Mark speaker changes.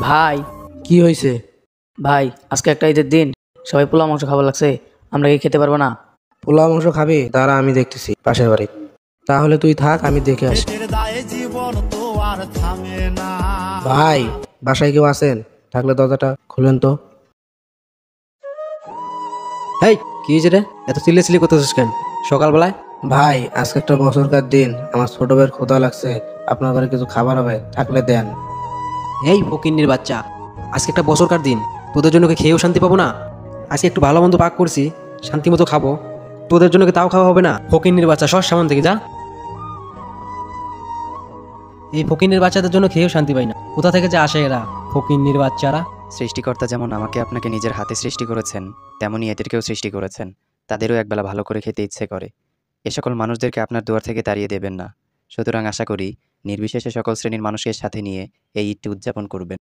Speaker 1: ভাই
Speaker 2: কি হয়েছে?
Speaker 1: ভাই আজকে একটা ঈদের দিন, সবাই পোলাও মাংস খাবার লাগছে। আমরা কি খেতে পারবো না?
Speaker 2: পোলাও মাংস খাবি? দাঁড়া, আমি দেখতেছি পাশের বাড়ি। তাহলে তুই থাক, আমি দেখে আসি। ভাই, বাসায় কেউ আছেন? থাকলে দরজাটা খুলেন তো।
Speaker 3: হেই, কি হয়েছে রে? এত চিল্লাচিল্লি করতেছিস কেন সকালবেলায়?
Speaker 2: ভাই, আজকে একটা বছরকার দিন, আমার ছোট ভাইয়ের ক্ষুধা লাগছে। আপনার ঘরে কিছু খাবার হবে? থাকলে দেন।
Speaker 3: এই ফকিন্নির বাচ্চা, আজকে একটা বছরকার দিন, তোদের জন্য কি খেয়েও শান্তি পাবো না? আজকে একটু ভালো মন্দ পাক করছি, শান্তি মতো খাবো, তোদের জন্য কি তাও খাওয়া হবে না? ফকিন্নির বাচ্চা, সর সামন থেকে যা। এই ফকিন্নির বাচ্চাদের জন্য খেয়েও শান্তি পাই না। কোথা থেকে যে আসে এরা, ফকিন্নির বাচ্চারা।
Speaker 4: সৃষ্টিকর্তা যেমন আমাকে আপনাকে নিজের হাতে সৃষ্টি করেছেন, তেমনই এদেরকেও সৃষ্টি করেছেন। তাদেরও একবেলা ভালো করে খেতে ইচ্ছে করে। এ সকল মানুষদেরকে আপনার দুয়ার থেকে তাড়িয়ে দেবেন না। সুতরাং আশা করি নির্বিশেষে সকল শ্রেণীর মানুষকে সাথে নিয়ে এই ঈদটি উদযাপন করবেন।